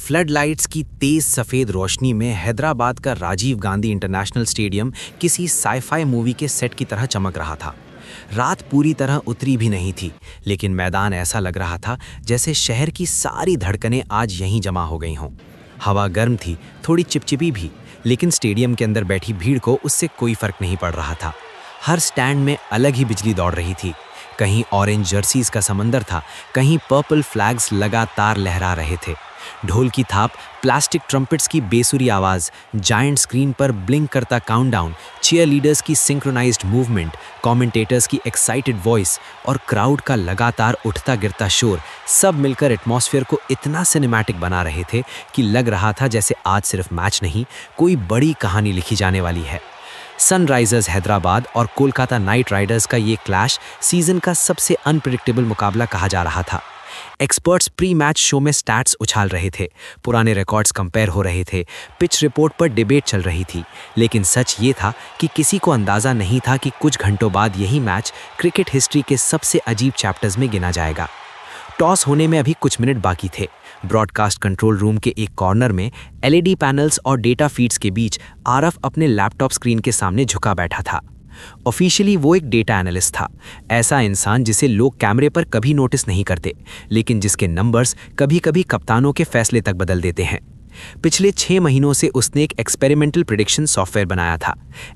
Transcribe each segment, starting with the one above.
Flood lights की तेज सफेद रोशनी में हैदराबाद का राजीव गांधी इंटरनेशनल स्टेडियम किसी साईफाई मूवी के सेट की तरह चमक रहा था। रात पूरी तरह उतरी भी नहीं थी, लेकिन मैदान ऐसा लग रहा था जैसे शहर की सारी धड़कनें आज यहीं जमा हो गई हों। हवा गर्म थी, थोड़ी चिपचिपी भी, लेकिन स्टेडियम के अंदर बैठी भीड़ को उससे कोई फर्क नहीं पड़ रहा था। हर स्टैंड में अलग ही बिजली दौड़ रही थी। कहीं ऑरेंज जर्सीज का समंदर था, कहीं पर्पल फ्लैग्स लगातार लहरा रहे थे। ढोल की थाप, प्लास्टिक ट्रम्पेट्स की बेसुरी आवाज, जायंट स्क्रीन पर ब्लिंक करता काउंटडाउन, चीयर लीडर्स की सिंक्रोनाइज्ड मूवमेंट, कमेंटेटर्स की एक्साइटेड वॉइस और क्राउड का लगातार उठता गिरता शोर, सब मिलकर एटमॉस्फेयर को इतना सिनेमैटिक बना रहे थे कि लग रहा था जैसे आज सिर्फ मैच नहीं, कोई बड़ी कहानी लिखी जाने वाली है। सनराइजर्स हैदराबाद और कोलकाता नाइट राइडर्स का ये क्लैश सीजन का सबसे अनप्रेडिक्टेबल मुकाबला कहा जा रहा था। एक्सपर्ट्स प्री मैच शो में स्टैट्स उछाल रहे थे, पुराने रिकॉर्ड्स कंपेयर हो रहे थे, पिच रिपोर्ट पर डिबेट चल रही थी, लेकिन सच ये था कि किसी को अंदाजा नहीं था कि कुछ घंटों बाद यही मैच क्रिकेट हिस्ट्री के सबसे अजीब चैप्टर्स में गिना जाएगा। टॉस होने में अभी कुछ मिनट बाकी थे। ब्रॉडकास्ट कंट्रोल रूम के एक कॉर्नर में एलईडी पैनल्स और डेटा फीड्स के बीच आरफ अपने लैपटॉप स्क्रीन के सामने झुका बैठा था। ऑफिशियली वो एक डेटा एनालिस्ट था, ऐसा इंसान जिसे लोग कैमरे पर कभी नोटिस नहीं करते, लेकिन जिसके नंबर्स कभी-कभी कप्तानों के फैसले तक बदल देते हैं। पिछले 6 महीनों से उसने एक एक्सपेरिमेंटल प्रेडिक्शन सॉफ्टवेयर बनाया था,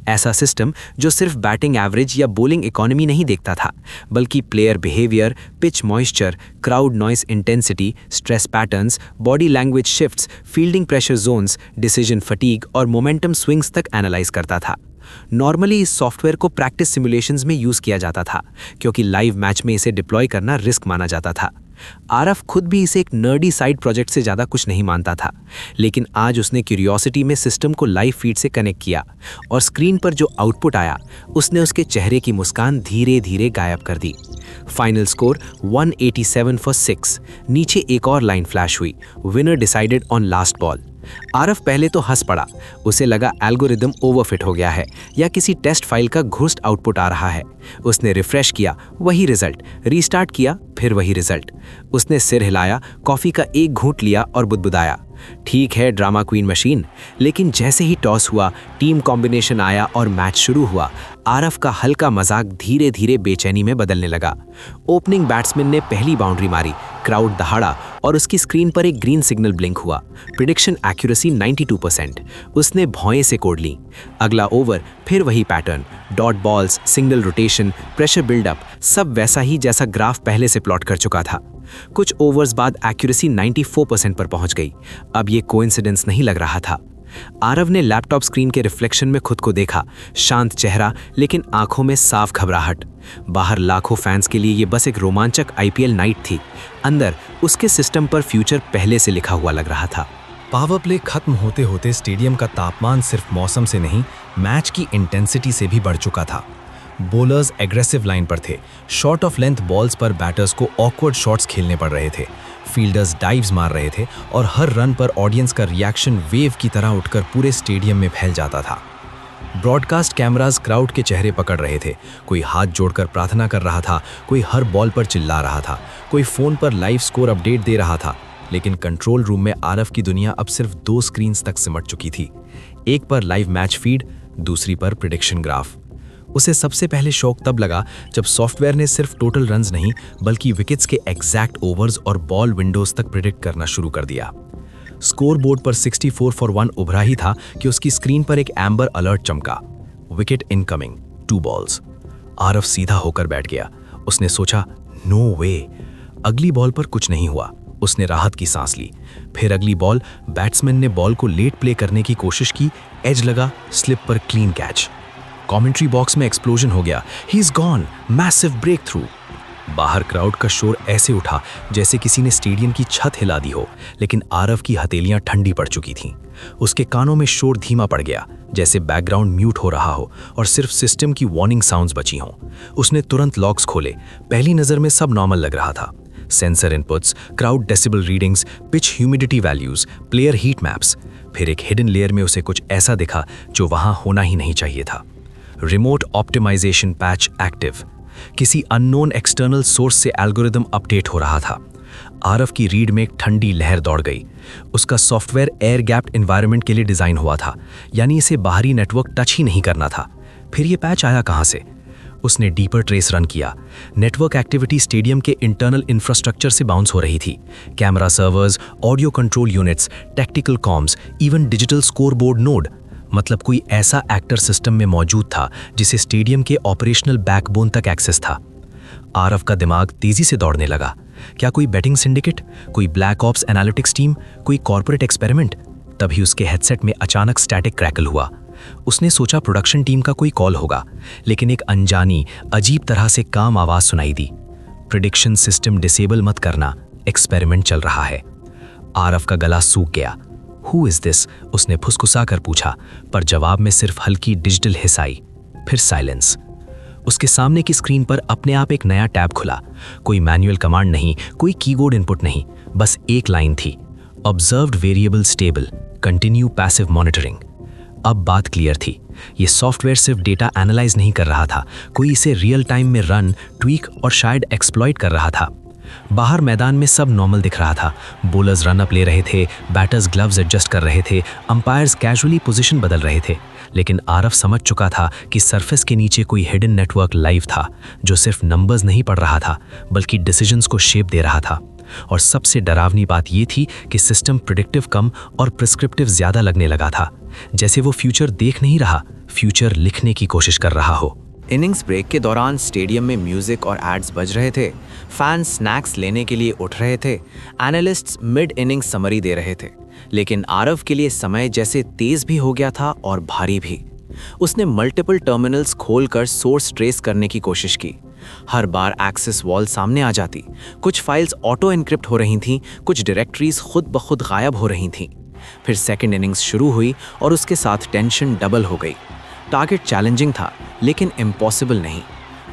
ऐसा सिस्टम जो सिर्फ बैटिंग एवरेज या बॉलिंग इकोनॉमी नहीं देखता था, बल्कि player behaviour, pitch moisture, crowd noise intensity, stress patterns, body language shifts, fielding pressure zones, decision fatigue और मोमेंटम स्विंग्स तक एनालाइज करता था। नॉर्मली इस सॉफ्टवेयर को प्रैक्टिस सिमुलेशंस में यूज किया जाता था, क्योंकि लाइव मैच में इसे डिप्लॉय करना रिस्क माना जाता था। आरफ खुद भी इसे एक नर्डी साइड प्रोजेक्ट से ज़्यादा कुछ नहीं मानता था, लेकिन आज उसने क्यूरियोसिटी में सिस्टम को लाइव फीड से कनेक्ट किया और स्क्रीन पर जो आउटपुट आया उसने उसके चेहरे की मुस्कान धीरे धीरे गायब कर दी। Final score 187 for 6। नीचे एक और लाइन फ्लैश हुई, winner decided on last ball. आरफ पहले तो हंस पड़ा, उसे लगा एल्गोरिदम ओवरफिट हो गया है या किसी टेस्ट फाइल का घुस्ट आउटपुट आ रहा है। उसने रिफ्रेश किया, वही रिजल्ट, रीस्टार्ट किया, फिर वही रिजल्ट। उसने सिर हिलाया, कॉफी का एक घूंट लिया और बुदबुदाया, ठीक है ड्रामा क्वीन मशीन। लेकिन जैसे ही टॉस हुआ, टीम कॉम्बिनेशन आया और मैच शुरू हुआ, आरफ का हल्का मजाक धीरे धीरे बेचैनी में बदलने लगा। ओपनिंग बैट्समैन ने पहली बाउंड्री मारी, क्राउड दहाड़ा और उसकी स्क्रीन पर एक ग्रीन सिग्नल ब्लिंक हुआ। Prediction accuracy 92%। उसने भौएं से कोड ली। अगला ओवर फिर वही pattern, dot balls, single rotation, pressure buildup, सब वैसा ही जैसा ग्राफ पहले से प्लॉट कर चुका था। कुछ ओवर्स बाद एक्यूरेसी 94% पर पहुंच गई। अब ये कोइंसिडेंस नहीं लग रहा था। आरव ने लैपटॉप स्क्रीन के रिफ्लेक्शन में खुद को देखा, शांत चेहरा लेकिन आंखों में साफ घबराहट। बाहर लाखों फैंस के लिए ये बस एक रोमांचक आईपीएल नाइट थी, अंदर उसके सिस्टम पर फ्यूचर पहले से लिखा हुआ लग रहा था। पावर प्ले खत्म होते होते स्टेडियम का तापमान सिर्फ मौसम से नहीं, मैच की इंटेंसिटी से भी बढ़ चुका था। बॉलर्स एग्रेसिव लाइन पर थे, शॉर्ट ऑफ लेंथ बॉल्स पर बैटर्स को ऑकवर्ड शॉट्स खेलने पड़ रहे थे, फील्डर्स डाइव्स मार रहे थे और हर रन पर ऑडियंस का रिएक्शन वेव की तरह उठकर पूरे स्टेडियम में फैल जाता था। ब्रॉडकास्ट कैमरास क्राउड के चेहरे पकड़ रहे थे, कोई हाथ जोड़कर प्रार्थना कर रहा था, कोई हर बॉल पर चिल्ला रहा था, कोई फोन पर लाइव स्कोर अपडेट दे रहा था। लेकिन कंट्रोल रूम में आरफ की दुनिया अब सिर्फ 2 स्क्रीन्स तक सिमट चुकी थी, एक पर लाइव मैच फीड, दूसरी पर प्रेडिक्शन ग्राफ। उसे सबसे पहले शौक तब लगा जब सॉफ्टवेयर ने सिर्फ टोटल रन्स नहीं बल्कि विकेट्स के एग्जैक्ट ओवर्स और बॉल विंडोज तक प्रेडिक्ट करना शुरू कर दिया। स्कोर बोर्ड पर 64 फॉर 1 उभरा ही था कि उसकी स्क्रीन पर एक एम्बर अलर्ट चमका, विकेट इनकमिंग, 2 बॉल्स। आरफ सीधा होकर बैठ गया। उसने सोचा, नो वे। अगली बॉल पर कुछ नहीं हुआ। उसने राहत की सांस ली। फिर अगली बॉल, बैट्समैन ने बॉल को लेट प्ले करने की कोशिश की, एज लगा, स्लिप पर क्लीन कैच। कमेंट्री बॉक्स में एक्सप्लोजन हो गया, he is gone, massive breakthrough. बाहर क्राउड का शोर ऐसे उठा जैसे किसी ने स्टेडियम की छत हिला दी हो, लेकिन आरव की हथेलियां ठंडी पड़ चुकी थीं। उसके कानों में शोर धीमा पड़ गया, जैसे बैकग्राउंड म्यूट हो रहा हो और सिर्फ सिस्टम की वार्निंग साउंड्स बची हों। उसने तुरंत लॉग्स खोले। पहली नजर में सब नॉर्मल लग रहा था, sensor inputs, crowd decibel readings, pitch humidity values, player heat maps. फिर एक हिडन लेयर में उसे कुछ ऐसा दिखा जो वहां होना ही नहीं चाहिए था, रिमोट ऑप्टिमाइजेशन पैच एक्टिव। किसी अननोन एक्सटर्नल सोर्स से एल्गोरिदम अपडेट हो रहा था। आरव की रीड में एक ठंडी लहर दौड़ गई। उसका सॉफ्टवेयर एयर गैप्ड एनवायरनमेंट के लिए डिज़ाइन हुआ था, यानी इसे बाहरी नेटवर्क टच ही नहीं करना था। फिर ये पैच आया कहाँ से? उसने डीपर ट्रेस रन किया। नेटवर्क एक्टिविटी स्टेडियम के इंटरनल इंफ्रास्ट्रक्चर से बाउंस हो रही थी। Camera servers, audio control units, tactical comms, even digital scoreboard node. मतलब कोई ऐसा एक्टर सिस्टम में मौजूद था जिसे स्टेडियम के ऑपरेशनल बैकबोन तक एक्सेस था। आरव का दिमाग तेजी से दौड़ने लगा। क्या कोई बेटिंग सिंडिकेट, कोई ब्लैक ऑप्स एनालिटिक्स टीम, कोई कॉर्पोरेट एक्सपेरिमेंट? तभी उसके हेडसेट में अचानक स्टैटिक क्रैकल हुआ। उसने सोचा प्रोडक्शन टीम का कोई कॉल होगा, लेकिन एक अनजानी, अजीब तरह से काम आवाज सुनाई दी। प्रिडिक्शन सिस्टम डिसेबल मत करना, एक्सपेरिमेंट चल रहा है। आरव का गला सूख गया। Who is this? उसने फुसफुसा कर पूछा, पर जवाब में सिर्फ हल्की डिजिटल हिस आई। फिर साइलेंस। उसके सामने की स्क्रीन पर अपने आप एक नया टैब खुला। कोई मैनुअल कमांड नहीं, कोई कीबोर्ड इनपुट नहीं, बस एक लाइन थी, observed variable stable, continue passive monitoring. अब बात क्लियर थी। ये सॉफ्टवेयर सिर्फ डेटा एनालाइज नहीं कर रहा था, कोई इसे रियल टाइम में रन, ट्वीक और शायद एक्सप्लॉइट कर रहा था। बाहर मैदान में सब नॉर्मल दिख रहा था। बॉलर्स रन अप ले रहे थे, बैटर्स ग्लव्स एडजस्ट कर रहे थे, अंपायर्स कैजुअली पोजीशन बदल रहे थे। लेकिन आरव समझ चुका था कि सरफेस के नीचे कोई हिडन नेटवर्क लाइव था, जो सिर्फ नंबर्स नहीं पढ़ रहा था, बल्कि डिसीजंस को शेप दे रहा था। और सबसे डरावनी बात यह थी कि सिस्टम प्रिडिक्टिव कम और प्रिस्क्रिप्टिव ज्यादा लगने लगा था, जैसे वो फ्यूचर देख नहीं रहा, फ्यूचर लिखने की कोशिश कर रहा हो। इनिंग्स ब्रेक के दौरान स्टेडियम में म्यूजिक और एड्स बज रहे थे। फैंस स्नैक्स लेने के लिए उठ रहे थे। एनालिस्ट्स मिड इनिंग्स समरी दे रहे थे। लेकिन आरव के लिए समय जैसे तेज भी हो गया था और भारी भी। उसने मल्टीपल टर्मिनल्स खोलकर सोर्स ट्रेस करने की कोशिश की। हर बार एक्सेस वॉल सामने आ जाती। कुछ फाइल्स ऑटो एनक्रिप्ट हो रही थीं, कुछ डायरेक्टरीज खुद ब खुद गायब हो रही थीं। फिर सेकेंड इनिंग्स शुरू हुई और उसके साथ टेंशन डबल हो गई। टारगेट चैलेंजिंग था, लेकिन इम्पॉसिबल नहीं।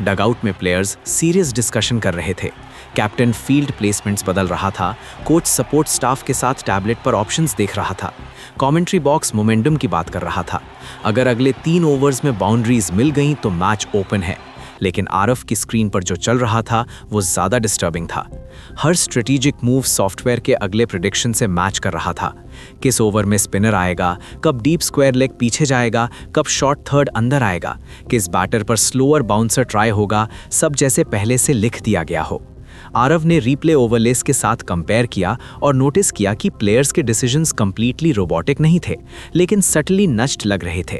डगआउट में प्लेयर्स सीरियस डिस्कशन कर रहे थे। कैप्टन फील्ड प्लेसमेंट्स बदल रहा था। कोच सपोर्ट स्टाफ के साथ टैबलेट पर ऑप्शंस देख रहा था। कमेंट्री बॉक्स मोमेंटम की बात कर रहा था। अगर अगले 3 ओवर्स में बाउंड्रीज मिल गईं तो मैच ओपन है। लेकिन आरव की स्क्रीन पर जो चल रहा था वो ज़्यादा डिस्टर्बिंग था। हर स्ट्रेटेजिक मूव सॉफ्टवेयर के अगले प्रेडिक्शन से मैच कर रहा था। किस ओवर में स्पिनर आएगा, कब डीप स्क्वायर लेग पीछे जाएगा, कब शॉर्ट थर्ड अंदर आएगा, किस बैटर पर स्लोअर बाउंसर ट्राई होगा, सब जैसे पहले से लिख दिया गया हो। आरव ने रीप्ले ओवरलेस के साथ कंपेयर किया और नोटिस किया कि प्लेयर्स के डिसीजंस कंप्लीटली रोबोटिक नहीं थे, लेकिन सटली नष्ट लग रहे थे।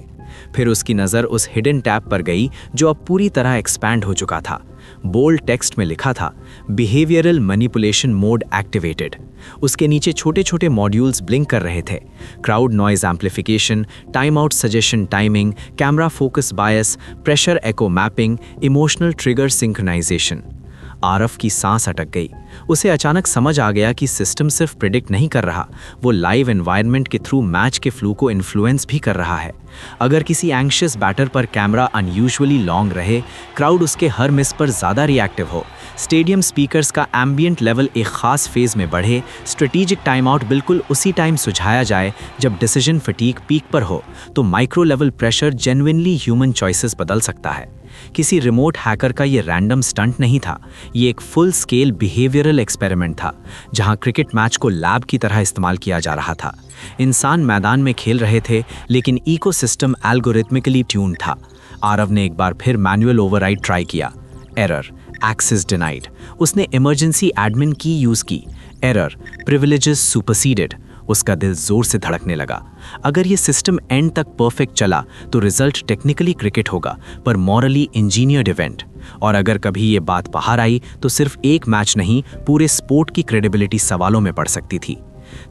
फिर उसकी नज़र उस हिडन टैब पर गई जो अब पूरी तरह एक्सपैंड हो चुका था। बोल्ड टेक्स्ट में लिखा था, बिहेवियरल मैनिपुलेशन मोड एक्टिवेटेड। उसके नीचे छोटे छोटे मॉड्यूल्स ब्लिंक कर रहे थे। Crowd noise amplification, time out suggestion timing, camera focus bias, pressure echo mapping, emotional trigger synchronization. Aarav की सांस अटक गई। उसे अचानक समझ आ गया कि सिस्टम सिर्फ प्रिडिक्ट नहीं कर रहा, वो लाइव एनवायरनमेंट के थ्रू मैच के फ्लो को इन्फ्लुएंस भी कर रहा है। अगर किसी एंग्शियस बैटर पर कैमरा अनयूजुअली लॉन्ग रहे, क्राउड उसके हर मिस पर ज़्यादा रिएक्टिव हो, स्टेडियम स्पीकर्स का एम्बियंट लेवल एक खास फेज में बढ़े, स्ट्रेटेजिक टाइम आउट बिल्कुल उसी टाइम सुझाया जाए जब डिसीजन फटीक पीक पर हो, तो micro level pressure genuinely human choices बदल सकता है। किसी रिमोट हैकर का ये रैंडम स्टंट नहीं था, ये एक फुल स्केल बिहेवियरल एक्सपेरिमेंट था, जहां क्रिकेट मैच को लैब की तरह इस्तेमाल किया जा रहा था। इंसान मैदान में खेल रहे थे, लेकिन इकोसिस्टम एल्गोरिथमिकली ट्यून था। आरव ने एक बार फिर मैनुअल ओवरराइड ट्राई किया। Error, access denied. उसने इमरजेंसी एडमिन की यूज की। Error, privileges superseded. उसका दिल जोर से धड़कने लगा। अगर ये सिस्टम एंड तक परफेक्ट चला तो रिजल्ट टेक्निकली क्रिकेट होगा, पर मॉरली इंजीनियर्ड इवेंट। और अगर कभी ये बात बाहर आई तो सिर्फ एक मैच नहीं, पूरे स्पोर्ट की क्रेडिबिलिटी सवालों में पड़ सकती थी।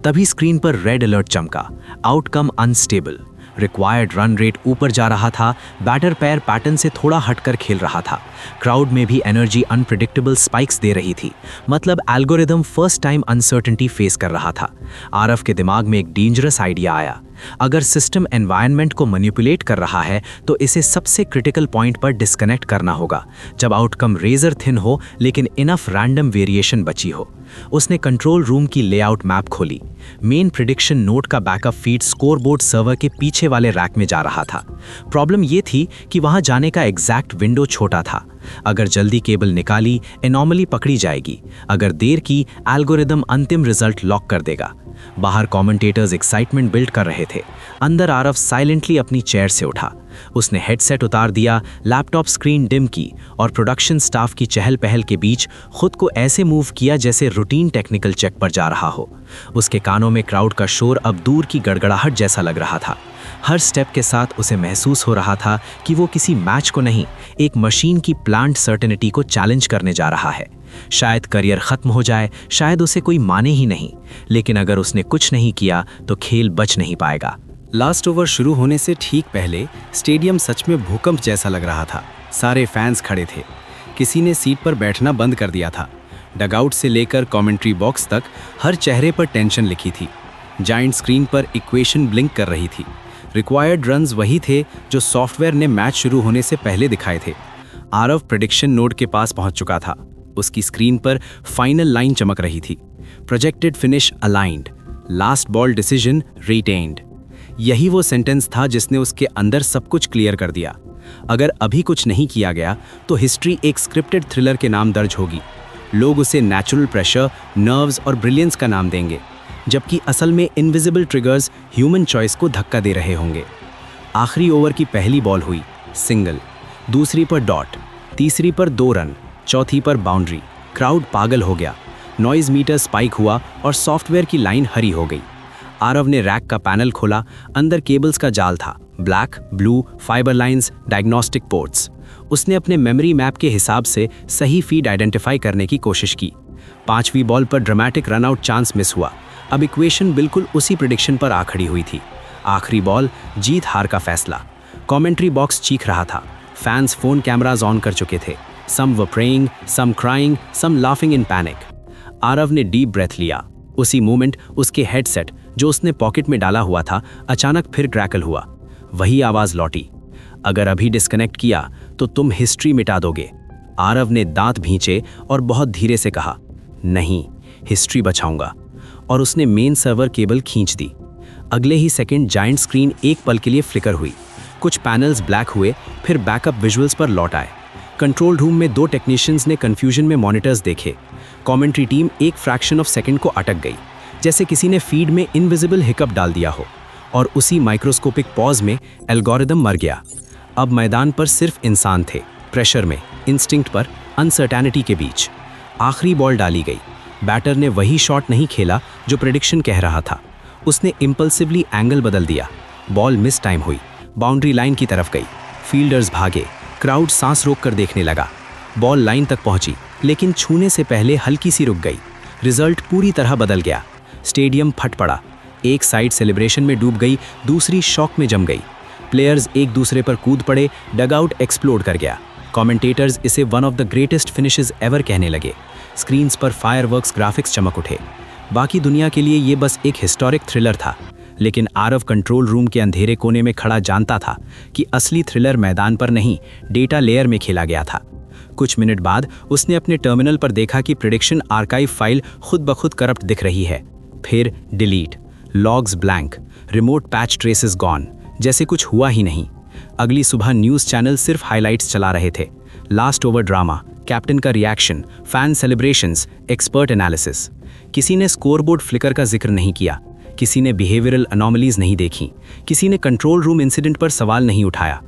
तभी स्क्रीन पर रेड अलर्ट चमका, outcome unstable. Required run rate ऊपर जा रहा था, बैटर पैर पैटर्न से थोड़ा हटकर खेल रहा था। क्राउड में भी एनर्जी अनप्रिडिक्टेबल स्पाइक्स दे रही थी, मतलब algorithm first time uncertainty face कर रहा था। आरव के दिमाग में एक डेंजरस आइडिया आया। अगर सिस्टम एनवायरनमेंट को मैनिपुलेट कर रहा है तो इसे सबसे क्रिटिकल पॉइंट पर डिस्कनेक्ट करना होगा, जब आउटकम रेजर थिन हो लेकिन इनफ रैंडम वेरिएशन बची हो। उसने कंट्रोल रूम की लेआउट मैप खोली। मेन प्रिडिक्शन नोट का बैकअप फीड स्कोरबोर्ड सर्वर के पीछे वाले रैक में जा रहा था। प्रॉब्लम ये थी कि वहां जाने का एग्जैक्ट विंडो छोटा था। अगर जल्दी केबल निकाली, एनॉमली पकड़ी जाएगी, अगर देर की, एल्गोरिदम अंतिम रिजल्ट लॉक कर देगा। बाहर कमेंटेटर्स एक्साइटमेंट बिल्ड कर रहे थे। अंदर आरव साइलेंटली अपनी चेयर से उठा। उसने हेडसेट उतार दिया, लैपटॉप स्क्रीन डिम की और प्रोडक्शन स्टाफ की चहल पहल के बीच खुद को ऐसे मूव किया जैसे रूटीन टेक्निकल चेक पर जा रहा हो। उसके कानों में क्राउड का शोर अब दूर की गड़गड़ाहट जैसा लग रहा था। हर स्टेप के साथ उसे महसूस हो रहा था कि वो किसी मैच को नहीं, एक मशीन की प्लांट सर्टेनिटी को चैलेंज करने जा रहा है। शायद करियर खत्म हो जाए, शायद उसे कोई माने ही नहीं, लेकिन अगर उसने कुछ नहीं किया तो खेल बच नहीं पाएगा। लास्ट ओवर शुरू होने से ठीक पहले स्टेडियम सच में भूकंप जैसा लग रहा था। सारे फैंस खड़े थे। किसी ने सीट पर बैठना बंद कर दिया था। डगआउट से लेकर कमेंट्री बॉक्स तक हर चेहरे पर टेंशन लिखी थी। जायंट स्क्रीन पर इक्वेशन ब्लिंक कर रही थी। रिक्वायर्ड रन्स वही थे जो सॉफ्टवेयर ने मैच शुरू होने से पहले दिखाए थे। आरव प्रेडिक्शन नोड के पास पहुंच चुका था। उसकी स्क्रीन पर फाइनल लाइन चमक रही थी। Projected finish aligned, last ball decision retained. यही वो सेंटेंस था जिसने उसके अंदर सब कुछ क्लियर कर दिया। अगर अभी कुछ नहीं किया गया तो हिस्ट्री एक स्क्रिप्टेड थ्रिलर के नाम दर्ज होगी। लोग उसे नेचुरल प्रेशर, नर्व्स और ब्रिलियंस का नाम देंगे, जबकि असल में इनविजिबल ट्रिगर्स ह्यूमन चॉइस को धक्का दे रहे होंगे। आखिरी ओवर की पहली बॉल हुई सिंगल, दूसरी पर डॉट, तीसरी पर 2 रन, चौथी पर बाउंड्री। क्राउड पागल हो गया। नॉइज मीटर स्पाइक हुआ और सॉफ्टवेयर की लाइन हरी हो गई। आरव ने रैक का पैनल खोला। अंदर केबल्स का जाल था, black, blue, fibre lines, diagnostic ports. उसने अपने मेमोरी मैप के हिसाब से सही फीड आइडेंटिफाई करने की कोशिश की। 5वीं बॉल पर ड्रामेटिक रनआउट चांस मिस हुआ। अब इक्वेशन बिल्कुल उसी प्रेडिक्शन पर आ खड़ी हुई थी। आखिरी बॉल, जीत हार का फैसला। कमेंट्री बॉक्स चीख रहा था। फैंस फोन कैमराज ऑन कर चुके थे। Some were praying, some crying, some laughing in panic. Aarav ने डीप ब्रेथ लिया। उसी मोमेंट उसके हेडसेट जो उसने पॉकेट में डाला हुआ था अचानक फिर क्रैकल हुआ। वही आवाज लौटी, अगर अभी डिस्कनेक्ट किया तो तुम हिस्ट्री मिटा दोगे। आरव ने दांत भींचे और बहुत धीरे से कहा, नहीं, हिस्ट्री बचाऊंगा। और उसने मेन सर्वर केबल खींच दी। अगले ही सेकंड जायंट स्क्रीन एक पल के लिए फ्लिकर हुई। कुछ पैनल्स ब्लैक हुए, फिर बैकअप विजुअल्स पर लौट आए। कंट्रोल रूम में 2 टेक्नीशियंस ने कंफ्यूजन में मॉनिटर्स देखे। कमेंट्री टीम एक फ्रैक्शन ऑफ सेकंड को अटक गई, जैसे किसी ने फीड में इनविजिबल हिकअप डाल दिया हो। और उसी माइक्रोस्कोपिक पॉज में एल्गोरिदम मर गया। अब मैदान पर सिर्फ इंसान थे, प्रेशर में, इंस्टिंक्ट पर, अनसर्टेनिटी के बीच। आखिरी बॉल डाली गई। बैटर ने वही शॉट नहीं खेला जो प्रेडिक्शन कह रहा था। उसने इम्पल्सिवली एंगल बदल दिया। बॉल मिस टाइम हुई, बाउंड्री लाइन की तरफ गई। फील्डर्स भागे, क्राउड सांस रोक कर देखने लगा। बॉल लाइन तक पहुंची, लेकिन छूने से पहले हल्की सी रुक गई। रिजल्ट पूरी तरह बदल गया। स्टेडियम फट पड़ा। एक साइड सेलिब्रेशन में डूब गई, दूसरी शॉक में जम गई। प्लेयर्स एक दूसरे पर कूद पड़े, डगआउट एक्सप्लोड कर गया। कमेंटेटर्स इसे one of the greatest finishes ever कहने लगे। स्क्रीन्स पर फायरवर्क्स ग्राफिक्स चमक उठे। बाकी दुनिया के लिए ये बस एक हिस्टोरिक थ्रिलर था, लेकिन आरव कंट्रोल रूम के अंधेरे कोने में खड़ा जानता था कि असली थ्रिलर मैदान पर नहीं, डेटा लेयर में खेला गया था। कुछ मिनट बाद उसने अपने टर्मिनल पर देखा कि प्रेडिक्शन आर्काइव फाइल खुद ब खुद करप्ट दिख रही है। फिर delete, logs blank, remote patch traces gone, जैसे कुछ हुआ ही नहीं। अगली सुबह न्यूज़ चैनल सिर्फ हाइलाइट्स चला रहे थे। लास्ट ओवर ड्रामा, कैप्टन का reaction, fan celebrations, expert analysis. किसी ने स्कोरबोर्ड फ्लिकर का जिक्र नहीं किया। किसी ने बिहेवियरल अनोमलीज नहीं देखी। किसी ने कंट्रोल रूम इंसिडेंट पर सवाल नहीं उठाया।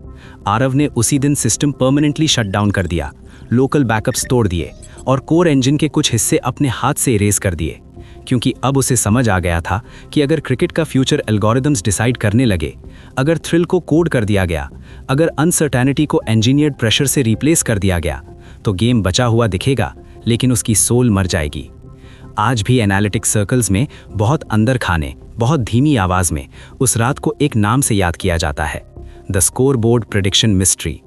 आरव ने उसी दिन सिस्टम परमानेंटली शट डाउन कर दिया, लोकल बैकअप्स तोड़ दिए और कोर इंजन के कुछ हिस्से अपने हाथ से इरेज कर दिए, क्योंकि अब उसे समझ आ गया था कि अगर क्रिकेट का फ्यूचर एल्गोरिदम्स डिसाइड करने लगे, अगर थ्रिल को कोड कर दिया गया, अगर अनसर्टेनिटी को इंजीनियर्ड प्रेशर से रिप्लेस कर दिया गया, तो गेम बचा हुआ दिखेगा, लेकिन उसकी सोल मर जाएगी। आज भी एनालिटिक्स सर्कल्स में बहुत अंदर खाने, बहुत धीमी आवाज में उस रात को एक नाम से याद किया जाता है, द स्कोरबोर्ड प्रेडिक्शन मिस्ट्री।